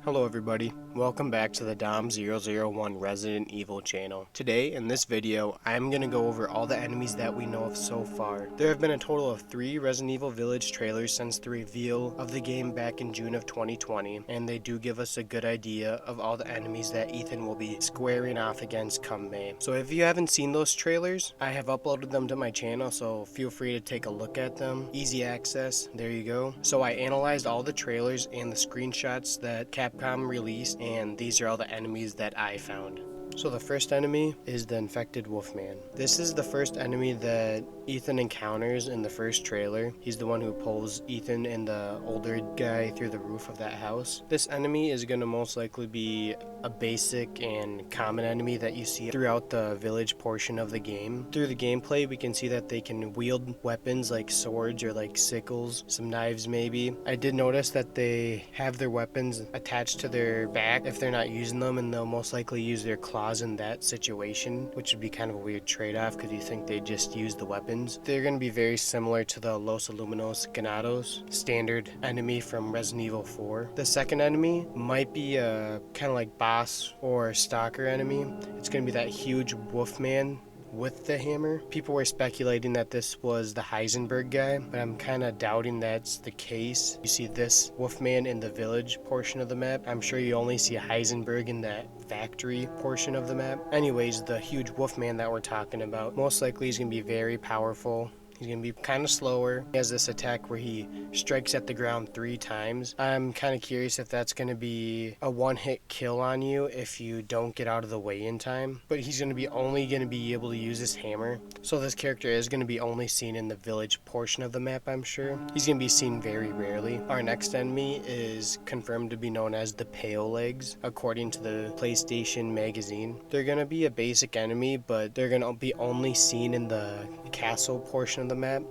Hello everybody, welcome back to the Dom001 Resident Evil channel. Today, in this video, I'm going to go over all the enemies that we know of so far. There have been a total of 3 Resident Evil Village trailers since the reveal of the game back in June of 2020, and they do give us a good idea of all the enemies that Ethan will be squaring off against come May. So if you haven't seen those trailers, I have uploaded them to my channel, so feel free to take a look at them. Easy access, there you go. So I analyzed all the trailers and the screenshots that Capcom released, and these are all the enemies that I found. So the first enemy is the infected Wolfman. This is the first enemy that Ethan encounters in the first trailer. He's the one who pulls Ethan and the older guy through the roof of that house. This enemy is going to most likely be a basic and common enemy that you see throughout the village portion of the game. Through the gameplay, we can see that they can wield weapons like swords or like sickles, some knives maybe. I did notice that they have their weapons attached to their back if they're not using them, and they'll most likely use their claws in that situation, which would be kind of a weird trade-off because you think they just use the weapons. They're going to be very similar to the Los Aluminos Ganados, standard enemy from Resident Evil 4. The second enemy might be a kind of like boss or stalker enemy. It's going to be that huge Wolfman with the hammer. People were speculating that this was the Heisenberg guy, but I'm kind of doubting that's the case. You see this Wolfman in the village portion of the map. I'm sure you only see Heisenberg in that factory portion of the map. Anyways, the huge Wolfman that we're talking about, most likely he's going to be very powerful. He's going to be kind of slower. He has this attack where he strikes at the ground 3 times. I'm kind of curious if that's going to be a one-hit kill on you if you don't get out of the way in time. But he's going to be only going to be able to use his hammer. So this character is going to be only seen in the village portion of the map, I'm sure. He's going to be seen very rarely. Our next enemy is confirmed to be known as the Pale Legs, according to the PlayStation magazine. They're going to be a basic enemy, but they're going to be only seen in the castle portion of the map.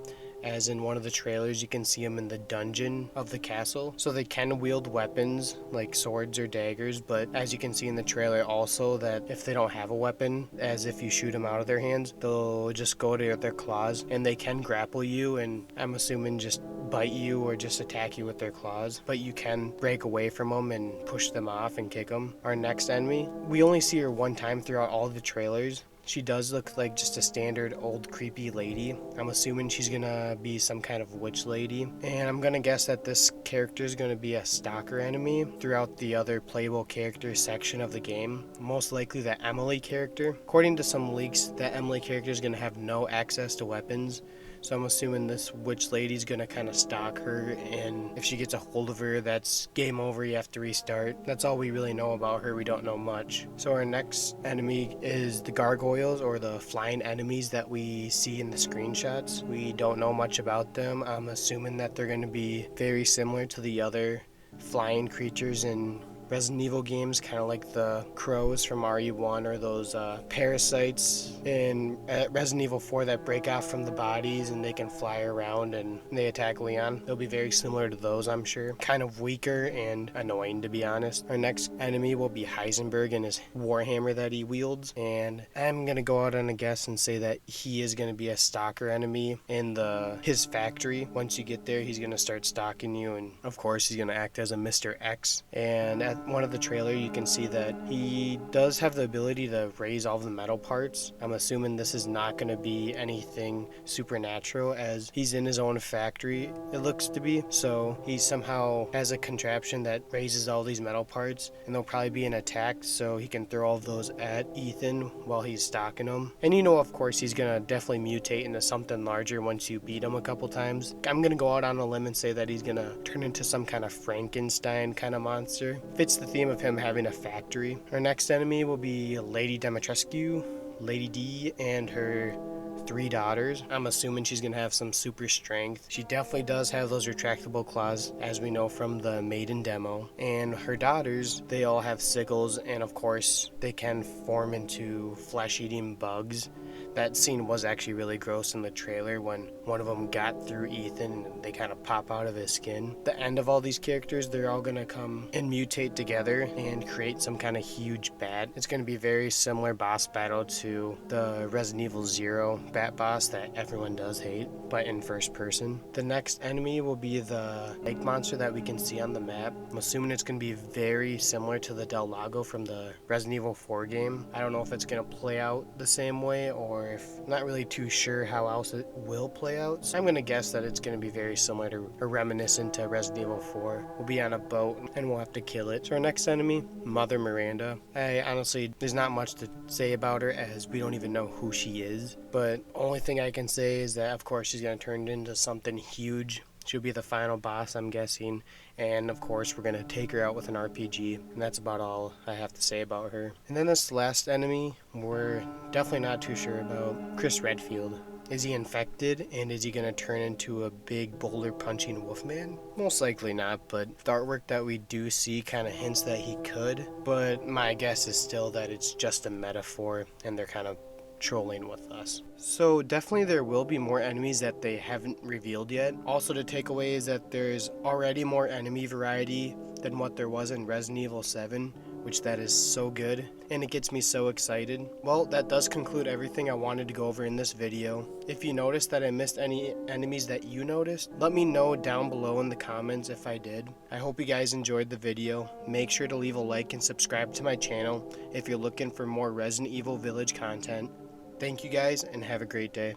As in one of the trailers, you can see them in the dungeon of the castle. So they can wield weapons like swords or daggers, but as you can see in the trailer also, that if they don't have a weapon, as if you shoot them out of their hands, they'll just go to their claws, and they can grapple you, and I'm assuming just bite you or just attack you with their claws, but you can break away from them and push them off and kick them. Our next enemy, we only see her one time throughout all the trailers. She does look like just a standard old creepy lady. I'm assuming she's gonna be some kind of witch lady. And I'm gonna guess that this character is gonna be a stalker enemy throughout the other playable characters section of the game. Most likely the Emily character. According to some leaks, the Emily character is gonna have no access to weapons. So I'm assuming this witch lady's gonna kind of stalk her, and if she gets a hold of her, that's game over, you have to restart. That's all we really know about her, we don't know much. So our next enemy is the gargoyles, or the flying enemies that we see in the screenshots. We don't know much about them. I'm assuming that they're gonna be very similar to the other flying creatures in Resident Evil games, kind of like the crows from RE1 or those parasites in Resident Evil 4 that break off from the bodies and they can fly around and they attack Leon. They'll be very similar to those, I'm sure. Kind of weaker and annoying, to be honest. Our next enemy will be Heisenberg and his warhammer that he wields, and I'm gonna go out on a guess and say that he is gonna be a stalker enemy in his factory. Once you get there, he's gonna start stalking you, and of course he's gonna act as a Mr. X. And at one of the trailers, you can see that he does have the ability to raise all the metal parts. I'm assuming this is not going to be anything supernatural, as he's in his own factory, it looks to be. So he somehow has a contraption that raises all these metal parts, and there'll probably be an attack, so he can throw all of those at Ethan while he's stalking him. And you know, of course, he's going to definitely mutate into something larger once you beat him a couple times. I'm going to go out on a limb and say that he's going to turn into some kind of Frankenstein kind of monster. Fits the theme of him having a factory. Our next enemy will be Lady Dimitrescu, Lady D, and her 3 daughters. I'm assuming she's gonna have some super strength. She definitely does have those retractable claws, as we know from the maiden demo. And her daughters, they all have sickles, and of course they can form into flesh-eating bugs That scene was actually really gross in the trailer when one of them got through Ethan and they kind of pop out of his skin. The end of all these characters, they're all going to come and mutate together and create some kind of huge bat. It's going to be very similar boss battle to the Resident Evil 0 bat boss that everyone does hate, but in first person. The next enemy will be the lake monster that we can see on the map. I'm assuming it's going to be very similar to the Del Lago from the Resident Evil 4 game. I don't know if it's going to play out the same way, or if I'm not really too sure how else it will play out. So I'm going to guess that it's going to be very similar to or reminiscent to Resident Evil 4. We'll be on a boat and we'll have to kill it. So our next enemy, Mother Miranda. I honestly, there's not much to say about her as we don't even know who she is. But only thing I can say is that of course she's going to turn into something huge. She'll be the final boss, I'm guessing, and of course we're going to take her out with an RPG, and that's about all I have to say about her. And then this last enemy, we're definitely not too sure about. Chris Redfield. Is he infected, and is he going to turn into a big boulder punching wolfman? Most likely not, but the artwork that we do see kind of hints that he could, but my guess is still that it's just a metaphor, and they're kind of trolling with us. So definitely there will be more enemies that they haven't revealed yet. Also, the takeaway is that there's already more enemy variety than what there was in Resident Evil 7, which that is so good, and it gets me so excited. Well, that does conclude everything I wanted to go over in this video. If you noticed that I missed any enemies that you noticed, let me know down below in the comments if I did. I hope you guys enjoyed the video. Make sure to leave a like and subscribe to my channel if you're looking for more Resident Evil Village content. Thank you guys, and have a great day.